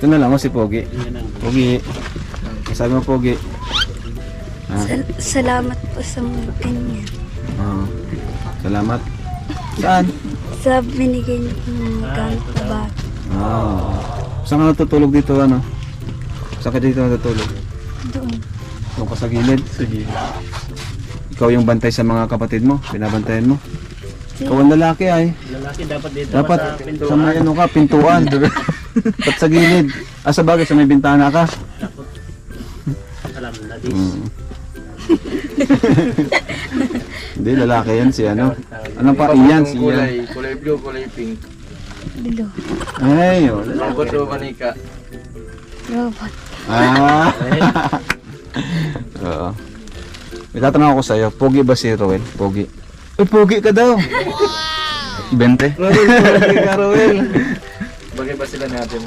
Ito na lang si Pogi. Pogi. Sabi mo Pogi. Salamat po sa mga ganyan. Salamat. Saan? Sa binigay niyo po ng gamit na bata. Saan ka natutulog dito ano? Saan ka dito natutulog? Doon. Doon ka sa gilid? Sa gilid. Ikaw yung bantay sa mga kapatid mo? Binabantayan mo? Ikaw ang lalaki ay. Lalaki dapat dito Dapat sa pintuan. sa may ano ka, pintuan. Dapat sa gilid. Sa bagay, sa may bintana ka. Dapat. Alam na dis. Hindi, lalaki yan si ano. Anong pa iyan? Si kulay, kulay blue, kulay pink. Bilo. Ay, oh. Robot o manika. Robot. Oo. May tatanong ako sa'yo, pogi ba si Roel? Pogi. Uy, pogi ka daw! Wow! 20? Roel, pogi ka, Roel. Bagay ba sila natin?